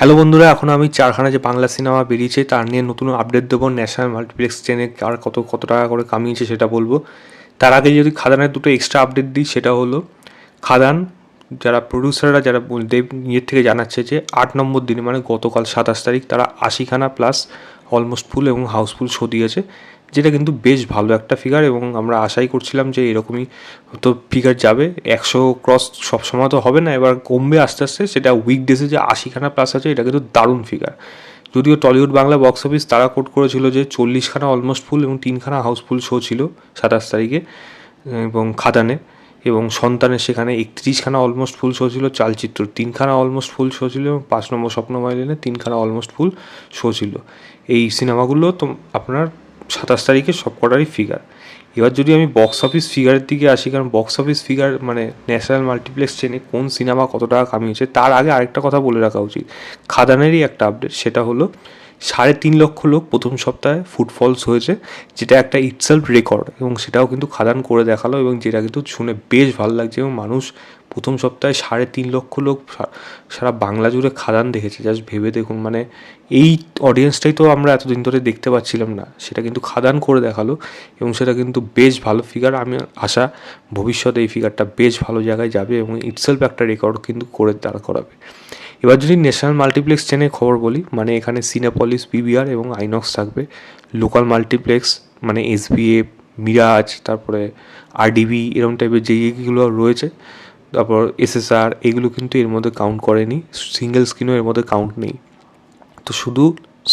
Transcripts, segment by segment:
Hello বন্ধুরা, এখন আমি চারখানা যে বাংলা সিনেমা বেরিয়েছে তার নিয়ে নতুন আপডেট দেবো। ন্যাশনাল মাল্টিপ্লেক্স চেনে আর কত টাকা করে কামিয়েছে সেটা বলবো। তার আগে যদি খাদানের দুটো এক্সট্রা আপডেট দিই, সেটা হলো খাদান যারা প্রডিউসাররা যারা দেব ইয়ের থেকে জানাচ্ছে যে 8 নম্বর দিনে মানে গতকাল 27 তারিখ তারা 80খানা প্লাস অলমোস্ট ফুল এবং হাউসফুল শো দিয়েছে, যেটা কিন্তু বেশ ভালো একটা ফিগার। এবং আমরা আশাই করছিলাম যে এরকমই তো ফিগার যাবে। 100 ক্রস সবসময় তো হবে না, এবার কমবে আস্তে আস্তে। সেটা উইকডেসে যে 80খানা প্লাস আছে, এটা কিন্তু দারুণ ফিগার। যদিও টলিউড বাংলা বক্স অফিস তারা কোট করেছিল যে 40খানা অলমোস্ট ফুল এবং 3খানা হাউসফুল শো ছিল 27 তারিখে এবং খাদানে, এবং সন্তানের সেখানে 31খানা অলমোস্ট ফুল শো ছিল। চালচিত্র 3খানা অলমোস্ট ফুল শো ছিল এবং 5 নম্বর স্বপ্নময় লেনে 3খানা অলমোস্ট ফুল শো ছিল। এই সিনেমাগুলো তো আপনার 27 তারিখে সব কটারই ফিগার। এবার যদি আমি বক্স অফিস ফিগারের দিকে আসি, কারণ বক্স অফিস ফিগার মানে ন্যাশনাল মাল্টিপ্লেক্স চেনে কোন সিনেমা কত টাকা কামিয়েছে, তার আগে আরেকটা কথা বলে রাখা উচিত। খাদানেরই একটা আপডেট, সেটা হলো 3.5 লক্ষ লোক প্রথম সপ্তাহে ফুটফলস হয়েছে, যেটা একটা ইটসেলফ রেকর্ড এবং সেটাও কিন্তু খাদান করে দেখালো, এবং যেটা কিন্তু শুনে বেশ ভালো লাগছে। এবং মানুষ প্রথম সপ্তাহে 3.5 লক্ষ লোক সারা বাংলা জুড়ে খাদান দেখেছে। জাস্ট ভেবে দেখুন, মানে এই অডিয়েন্সটাই তো আমরা এতদিন ধরে দেখতে পাচ্ছিলাম না, সেটা কিন্তু খাদান করে দেখালো এবং সেটা কিন্তু বেশ ভালো ফিগার। আমি আশা ভবিষ্যতে এই ফিগারটা বেশ ভালো জায়গায় যাবে এবং ইটসেলফ একটা রেকর্ড কিন্তু করে দাঁড় করাবে। এবার যদি ন্যাশনাল মাল্টিপ্লেক্স চেনের খবর বলি, মানে এখানে সিনেপলিস, পিভিআর এবং আইনক্স থাকবে। লোকাল মাল্টিপ্লেক্স মানে এসবিএ, মিরাজ, তারপরে আরডিবি, এরকম টাইপের যেগুলো রয়েছে, তারপর এসএসআর, এগুলো কিন্তু এর মধ্যে কাউন্ট করেনি। সিঙ্গেল স্ক্রিনও এর মধ্যে কাউন্ট নেই। তো শুধু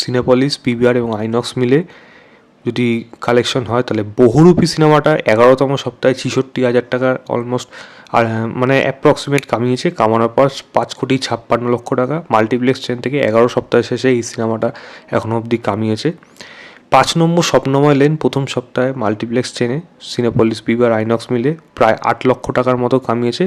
সিনেপলিস, পিভিআর এবং আইনক্স মিলে যদি কালেকশন হয়, তাহলে বহুরূপী সিনেমাটা 11তম সপ্তাহে 66,000 টাকার অলমোস্ট আর মানে অ্যাপ্রক্সিমেট কামিয়েছে। কামানোর পর 5,56,00,000 টাকা মাল্টিপ্লেক্স চেন থেকে 11 সপ্তাহ শেষে এই সিনেমাটা এখনও অবধি কামিয়েছে। 5 নম্বর স্বপ্নময় লেন প্রথম সপ্তাহে মাল্টিপ্লেক্স চেনে সিনেপলিস, পিভিআর, আইনক্স মিলে প্রায় 8 লক্ষ টাকার মতো কামিয়েছে।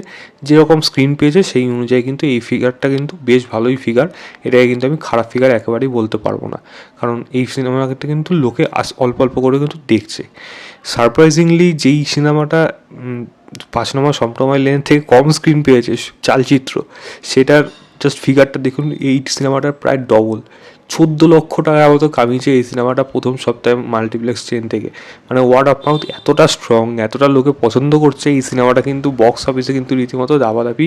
যেরকম স্ক্রিন পেয়েছে সেই অনুযায়ী কিন্তু এই ফিগারটা কিন্তু বেশ ভালোই ফিগার। এটাকে কিন্তু আমি খারাপ ফিগার একেবারেই বলতে পারবো না, কারণ এই সিনেমাটা কিন্তু লোকে অল্প অল্প করে কিন্তু দেখছে। সারপ্রাইজিংলি যেই সিনেমাটা 5 নম্বর স্বপ্নময় লেন থেকে কম স্ক্রিন পেয়েছে, চালচিত্র, সেটার জাস্ট ফিগারটা দেখুন। এই সিনেমাটার প্রায় ডবল, 14 লক্ষ টাকার মতো কামিয়েছে এই সিনেমাটা প্রথম সপ্তাহে মাল্টিপ্লেক্স চেন থেকে। মানে ওয়ার্ড অফ মাউথ এতটা স্ট্রং, এতটা লোকে পছন্দ করছে এই সিনেমাটা, কিন্তু বক্স অফিসে কিন্তু রীতিমতো দাবাদাবি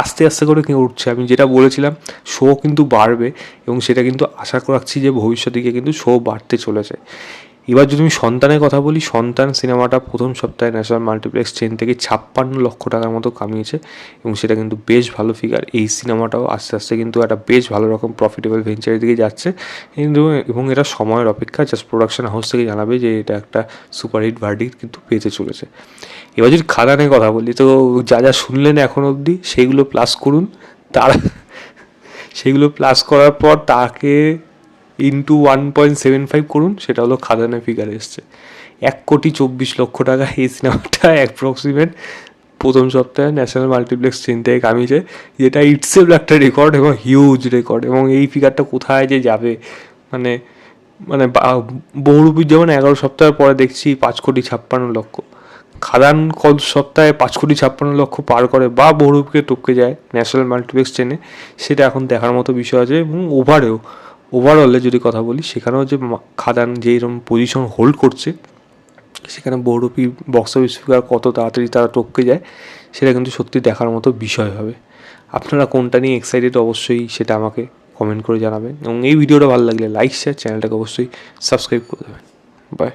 আস্তে আস্তে করে উঠছে। আমি যেটা বলেছিলাম, শো কিন্তু বাড়বে এবং সেটা কিন্তু আশা রাখছি যে ভবিষ্যৎ দিকে কিন্তু শো বাড়তে চলেছে। এবার যদি আমি সন্তানের কথা বলি, সন্তান সিনেমাটা প্রথম সপ্তাহে ন্যাশনাল মাল্টিপ্লেক্স চেন থেকে 56 লক্ষ টাকার মতো কামিয়েছে এবং সেটা কিন্তু বেশ ভালো ফিগার। এই সিনেমাটাও আস্তে আস্তে কিন্তু একটা বেশ ভালো রকম প্রফিটেবল ভেঞ্চারের দিকে যাচ্ছে কিন্তু, এবং এটা সময়ের অপেক্ষা। জাস্ট প্রোডাকশন হাউস থেকে জানাবে যে এটা একটা সুপারহিট ভার্ডিক্ট কিন্তু পেতে চলেছে। এবার যদি খাদানের কথা বলি, তো যা যা শুনলেন এখন অবধি সেইগুলো প্লাস করুন। তার সেগুলো প্লাস করার পর তাকে ইন্টু 1.75 করুন, সেটা হলো খাদানের ফিগার এসছে 1,24,00,000 টাকা। এই সিনেমাটা অ্যাপ্রক্সিমেট প্রথম সপ্তাহে ন্যাশনাল মাল্টিপ্লেক্স চেন থেকে কামিয়েছে, যেটা ইটসেলফ একটা রেকর্ড এবং হিউজ রেকর্ড। এবং এই ফিগারটা কোথায় যে যাবে, মানে মানে বহুরূপীর যেমন 11 সপ্তাহ পরে দেখছি 5,56,00,000, খাদান কত সপ্তাহে 5,56,00,000 পার করে বা বহুরূপকে টপকে যায় ন্যাশনাল মাল্টিপ্লেক্স চেনে, সেটা এখন দেখার মতো বিষয় আছে। এবং ওভারঅলে যদি কথা বলি, সেখানেও যে খাদান যে এরকম পজিশন হোল্ড করছে, সেখানে বহুরূপী বক্স অফিস ফিগার কত তাড়াতাড়ি তারা টপকে যায়, সেটা কিন্তু সত্যি দেখার মতো বিষয় হবে। আপনারা কোনটা নিয়ে এক্সাইটেড অবশ্যই সেটা আমাকে কমেন্ট করে জানাবেন, এবং এই ভিডিওটা ভালো লাগলে লাইক, শেয়ার, চ্যানেলটাকে অবশ্যই সাবস্ক্রাইব করে দেবেন। বাই।